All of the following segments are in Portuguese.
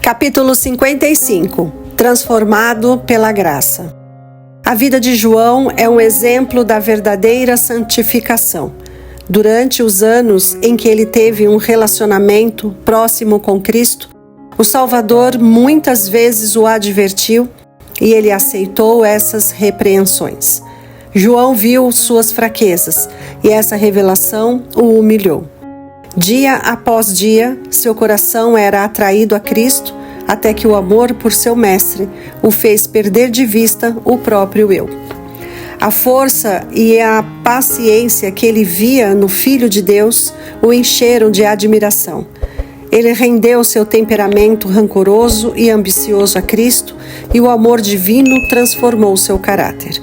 Capítulo 55. Transformado pela graça. A vida de João é um exemplo da verdadeira santificação. Durante os anos em que ele teve um relacionamento próximo com Cristo, o Salvador muitas vezes o advertiu e ele aceitou essas repreensões. João viu suas fraquezas e essa revelação o humilhou. Dia após dia, seu coração era atraído a Cristo, até que o amor por seu mestre o fez perder de vista o próprio eu. A força e a paciência que ele via no Filho de Deus o encheram de admiração. Ele rendeu seu temperamento rancoroso e ambicioso a Cristo e o amor divino transformou seu caráter.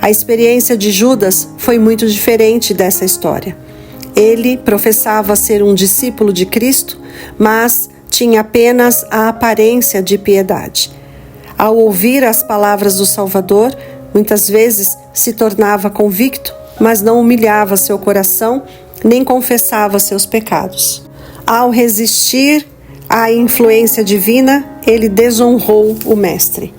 A experiência de Judas foi muito diferente dessa história. Ele professava ser um discípulo de Cristo, mas tinha apenas a aparência de piedade. Ao ouvir as palavras do Salvador, muitas vezes se tornava convicto, mas não humilhava seu coração, nem confessava seus pecados. Ao resistir à influência divina, ele desonrou o Mestre.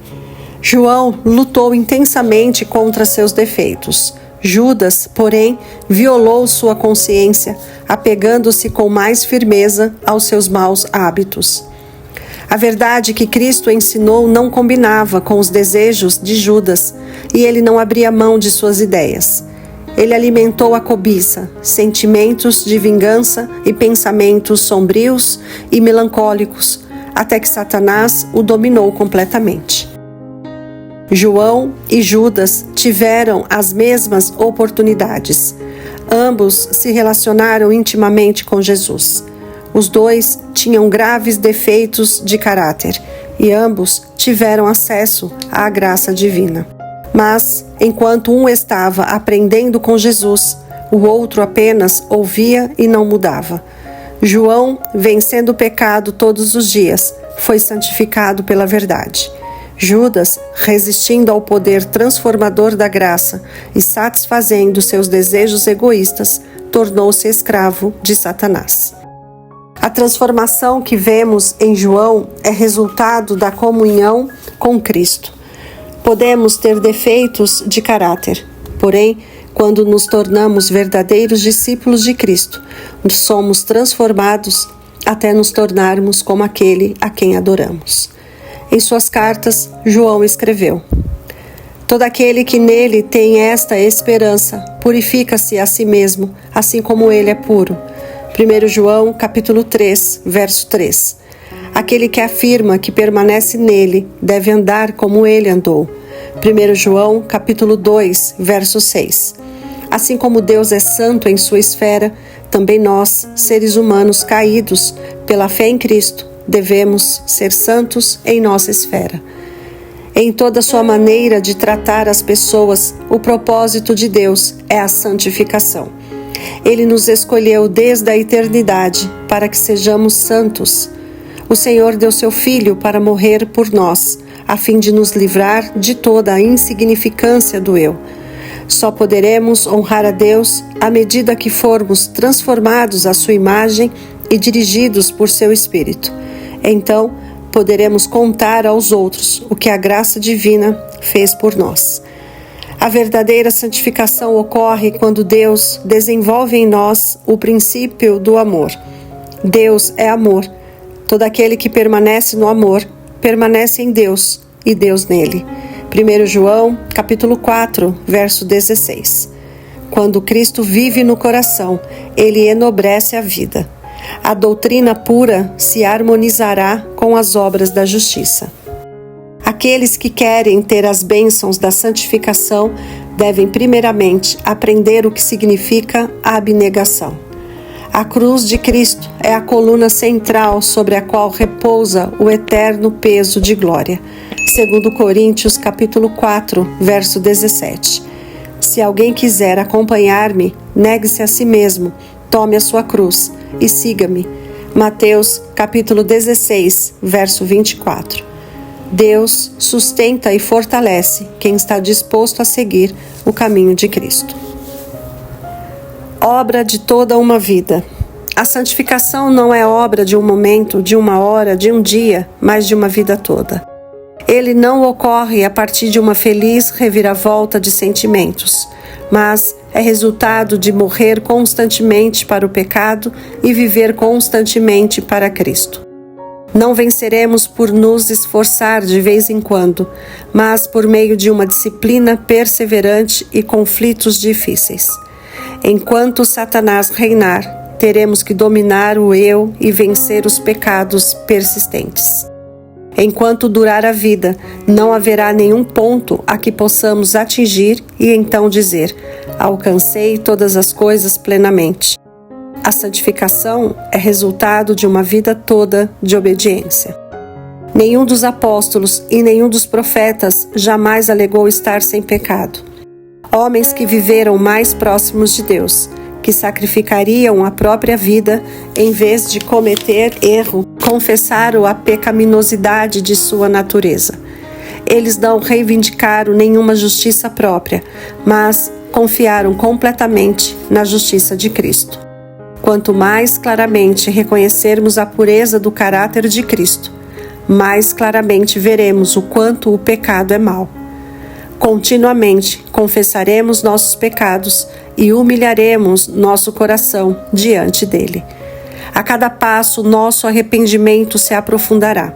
João lutou intensamente contra seus defeitos. Judas, porém, violou sua consciência, apegando-se com mais firmeza aos seus maus hábitos. A verdade que Cristo ensinou não combinava com os desejos de Judas e ele não abria mão de suas ideias. Ele alimentou a cobiça, sentimentos de vingança e pensamentos sombrios e melancólicos, até que Satanás o dominou completamente. João e Judas tiveram as mesmas oportunidades. Ambos se relacionaram intimamente com Jesus. Os dois tinham graves defeitos de caráter e ambos tiveram acesso à graça divina. Mas, enquanto um estava aprendendo com Jesus, o outro apenas ouvia e não mudava. João, vencendo o pecado todos os dias, foi santificado pela verdade. Judas, resistindo ao poder transformador da graça e satisfazendo seus desejos egoístas, tornou-se escravo de Satanás. A transformação que vemos em João é resultado da comunhão com Cristo. Podemos ter defeitos de caráter, porém, quando nos tornamos verdadeiros discípulos de Cristo, somos transformados até nos tornarmos como aquele a quem adoramos. Em suas cartas, João escreveu: todo aquele que nele tem esta esperança purifica-se a si mesmo, assim como ele é puro. 1 João, capítulo 3, verso 3. Aquele que afirma que permanece nele deve andar como ele andou. 1 João, capítulo 2, verso 6. Assim como Deus é santo em sua esfera, também nós, seres humanos caídos pela fé em Cristo, devemos ser santos em nossa esfera. Em toda sua maneira de tratar as pessoas, o propósito de Deus é a santificação. Ele nos escolheu desde a eternidade para que sejamos santos. O Senhor deu seu Filho para morrer por nós, a fim de nos livrar de toda a insignificância do eu. Só poderemos honrar a Deus à medida que formos transformados à sua imagem e dirigidos por seu Espírito. Então, poderemos contar aos outros o que a graça divina fez por nós. A verdadeira santificação ocorre quando Deus desenvolve em nós o princípio do amor. Deus é amor. Todo aquele que permanece no amor, permanece em Deus e Deus nele. 1 João, capítulo 4, verso 16. Quando Cristo vive no coração, ele enobrece a vida. A doutrina pura se harmonizará com as obras da justiça. Aqueles que querem ter as bênçãos da santificação devem primeiramente aprender o que significa a abnegação. A cruz de Cristo é a coluna central sobre a qual repousa o eterno peso de glória. 2 Coríntios capítulo 4, verso 17. Se alguém quiser acompanhar-me, negue-se a si mesmo, tome a sua cruz e siga-me. Mateus capítulo 16, verso 24. Deus sustenta e fortalece quem está disposto a seguir o caminho de Cristo. Obra de toda uma vida. A santificação não é obra de um momento, de uma hora, de um dia, mas de uma vida toda. Ele não ocorre a partir de uma feliz reviravolta de sentimentos, mas é resultado de morrer constantemente para o pecado e viver constantemente para Cristo. Não venceremos por nos esforçar de vez em quando, mas por meio de uma disciplina perseverante e conflitos difíceis. Enquanto Satanás reinar, teremos que dominar o eu e vencer os pecados persistentes. Enquanto durar a vida, não haverá nenhum ponto a que possamos atingir e então dizer: alcancei todas as coisas plenamente. A santificação é resultado de uma vida toda de obediência. Nenhum dos apóstolos e nenhum dos profetas jamais alegou estar sem pecado. Homens que viveram mais próximos de Deus, que sacrificariam a própria vida em vez de cometer erro, confessaram a pecaminosidade de sua natureza. Eles não reivindicaram nenhuma justiça própria, mas confiaram completamente na justiça de Cristo. Quanto mais claramente reconhecermos a pureza do caráter de Cristo, mais claramente veremos o quanto o pecado é mau. Continuamente confessaremos nossos pecados e humilharemos nosso coração diante dele. A cada passo, nosso arrependimento se aprofundará.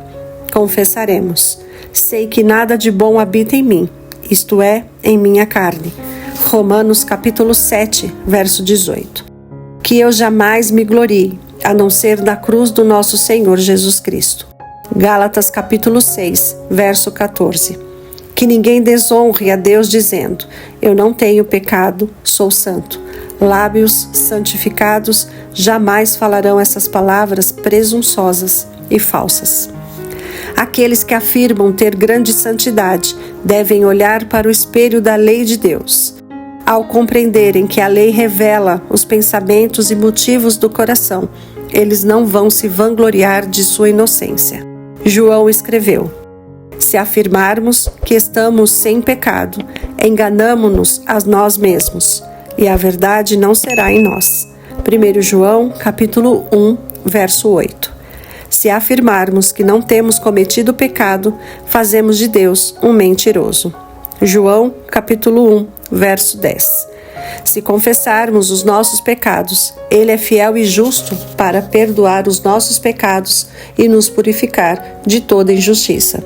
Confessaremos: sei que nada de bom habita em mim, isto é, em minha carne. Romanos capítulo 7, verso 18. Que eu jamais me glorie, a não ser da cruz do nosso Senhor Jesus Cristo. Gálatas capítulo 6, verso 14. Que ninguém desonre a Deus dizendo: eu não tenho pecado, sou santo. Lábios santificados jamais falarão essas palavras presunçosas e falsas. Aqueles que afirmam ter grande santidade devem olhar para o espelho da lei de Deus. Ao compreenderem que a lei revela os pensamentos e motivos do coração, eles não vão se vangloriar de sua inocência. João escreveu: se afirmarmos que estamos sem pecado, enganamo-nos a nós mesmos, e a verdade não será em nós. 1 João, capítulo 1, verso 8. Se afirmarmos que não temos cometido pecado, fazemos de Deus um mentiroso. João, capítulo 1, verso 10. Se confessarmos os nossos pecados, Ele é fiel e justo para perdoar os nossos pecados e nos purificar de toda injustiça.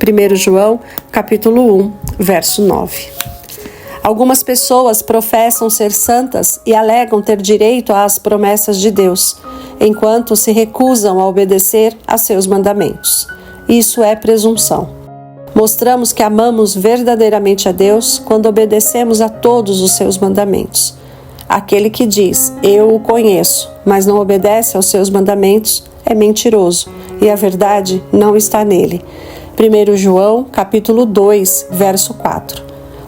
1 João, capítulo 1, verso 9. Algumas pessoas professam ser santas e alegam ter direito às promessas de Deus, enquanto se recusam a obedecer a seus mandamentos. Isso é presunção. Mostramos que amamos verdadeiramente a Deus quando obedecemos a todos os seus mandamentos. Aquele que diz: eu o conheço, mas não obedece aos seus mandamentos, é mentiroso, e a verdade não está nele. 1 João, capítulo 2, verso 4.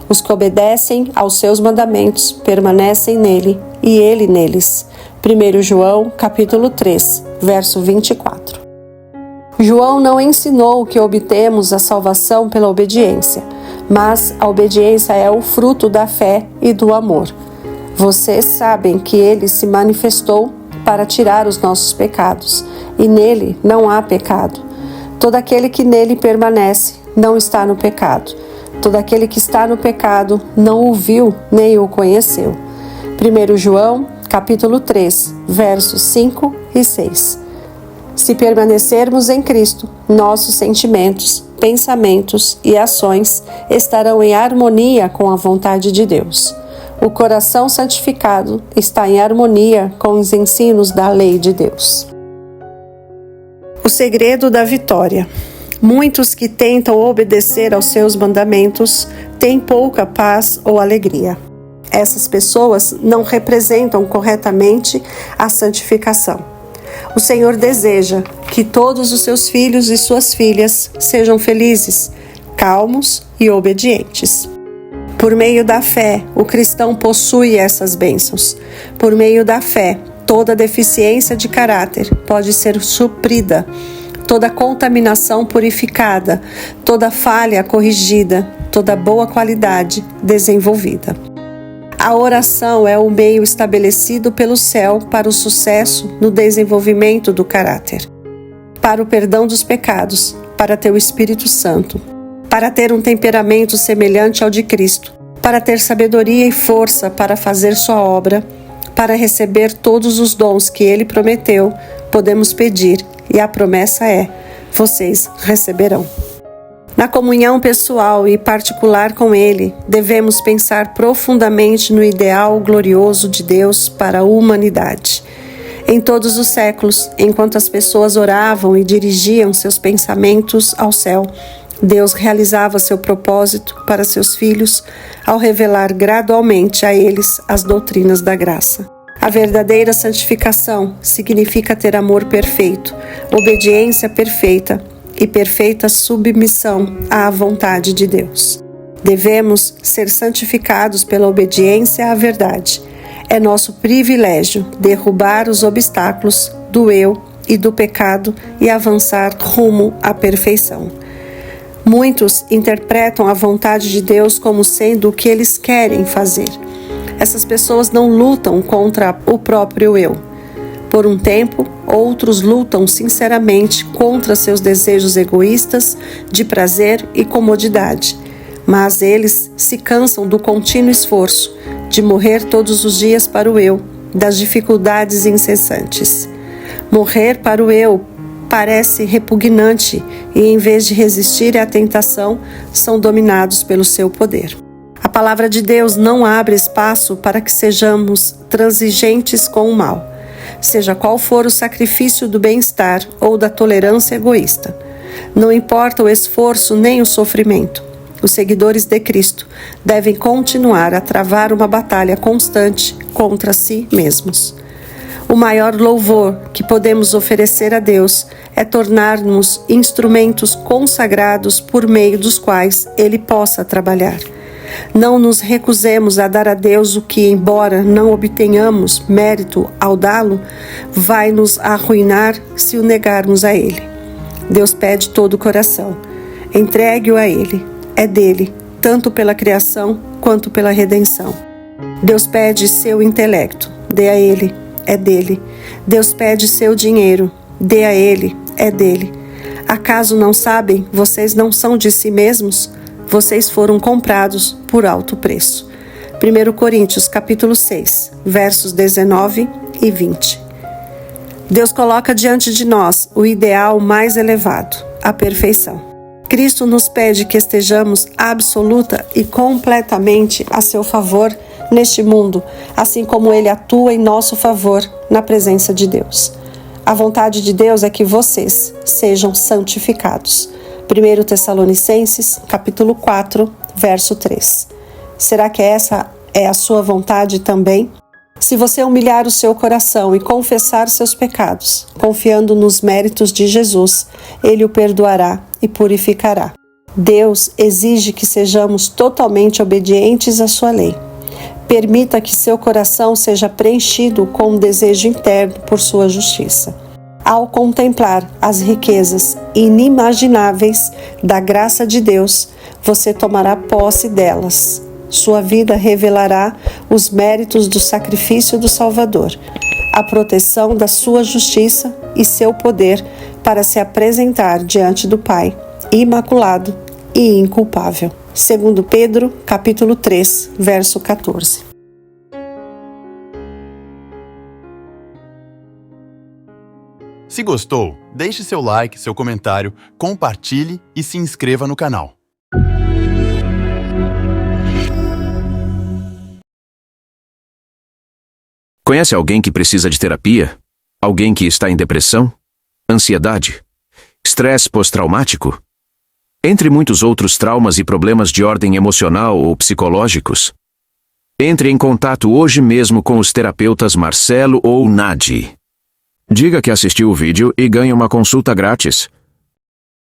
Os que obedecem aos seus mandamentos permanecem nele, e ele neles. 1 João, capítulo 3, verso 24. João não ensinou que obtemos a salvação pela obediência, mas a obediência é o fruto da fé e do amor. Vocês sabem que ele se manifestou para tirar os nossos pecados, e nele não há pecado. Todo aquele que nele permanece não está no pecado. Todo aquele que está no pecado não o viu nem o conheceu. 1 João, capítulo 3, versos 5 e 6. Se permanecermos em Cristo, nossos sentimentos, pensamentos e ações estarão em harmonia com a vontade de Deus. O coração santificado está em harmonia com os ensinos da lei de Deus. O segredo da vitória. Muitos que tentam obedecer aos seus mandamentos têm pouca paz ou alegria. Essas pessoas não representam corretamente a santificação. O Senhor deseja que todos os seus filhos e suas filhas sejam felizes, calmos e obedientes. Por meio da fé, o cristão possui essas bênçãos. Por meio da fé, toda deficiência de caráter pode ser suprida, toda contaminação purificada, toda falha corrigida, toda boa qualidade desenvolvida. A oração é o meio estabelecido pelo céu para o sucesso no desenvolvimento do caráter, para o perdão dos pecados, para ter o Espírito Santo, para ter um temperamento semelhante ao de Cristo, para ter sabedoria e força para fazer sua obra, para receber todos os dons que Ele prometeu, podemos pedir, e a promessa é: vocês receberão. Na comunhão pessoal e particular com Ele, devemos pensar profundamente no ideal glorioso de Deus para a humanidade. Em todos os séculos, enquanto as pessoas oravam e dirigiam seus pensamentos ao céu, Deus realizava seu propósito para seus filhos ao revelar gradualmente a eles as doutrinas da graça. A verdadeira santificação significa ter amor perfeito, obediência perfeita e perfeita submissão à vontade de Deus. Devemos ser santificados pela obediência à verdade. É nosso privilégio derrubar os obstáculos do eu e do pecado e avançar rumo à perfeição. Muitos interpretam a vontade de Deus como sendo o que eles querem fazer. Essas pessoas não lutam contra o próprio eu. Por um tempo, outros lutam sinceramente contra seus desejos egoístas de prazer e comodidade, mas eles se cansam do contínuo esforço de morrer todos os dias para o eu, das dificuldades incessantes. Morrer para o eu parece repugnante e, em vez de resistir à tentação, são dominados pelo seu poder. A palavra de Deus não abre espaço para que sejamos transigentes com o mal, seja qual for o sacrifício do bem-estar ou da tolerância egoísta. Não importa o esforço nem o sofrimento, os seguidores de Cristo devem continuar a travar uma batalha constante contra si mesmos. O maior louvor que podemos oferecer a Deus é tornar-nos instrumentos consagrados por meio dos quais Ele possa trabalhar. Não nos recusemos a dar a Deus o que, embora não obtenhamos mérito ao dá-lo, vai nos arruinar se o negarmos a Ele. Deus pede todo o coração. Entregue-o a Ele. É dele, tanto pela criação quanto pela redenção. Deus pede seu intelecto. Dê a Ele. É dele. Deus pede seu dinheiro. Dê a Ele. É dele. Acaso não sabem? Vocês não são de si mesmos? Vocês foram comprados por alto preço. 1 Coríntios, capítulo 6, versos 19 e 20. Deus coloca diante de nós o ideal mais elevado, a perfeição. Cristo nos pede que estejamos absoluta e completamente a seu favor neste mundo, assim como Ele atua em nosso favor na presença de Deus. A vontade de Deus é que vocês sejam santificados. 1 Tessalonicenses, capítulo 4, verso 3. Será que essa é a sua vontade também? Se você humilhar o seu coração e confessar seus pecados, confiando nos méritos de Jesus, Ele o perdoará e purificará. Deus exige que sejamos totalmente obedientes à sua lei. Permita que seu coração seja preenchido com um desejo interno por sua justiça. Ao contemplar as riquezas inimagináveis da graça de Deus, você tomará posse delas. Sua vida revelará os méritos do sacrifício do Salvador, a proteção da sua justiça e seu poder para se apresentar diante do Pai, imaculado e inculpável. 2 Pedro, capítulo 3, verso 14. Se gostou, deixe seu like, seu comentário, compartilhe e se inscreva no canal. Conhece alguém que precisa de terapia? Alguém que está em depressão? Ansiedade? Estresse pós-traumático? Entre muitos outros traumas e problemas de ordem emocional ou psicológicos? Entre em contato hoje mesmo com os terapeutas Marcelo ou Nadi. Diga que assistiu o vídeo e ganhe uma consulta grátis.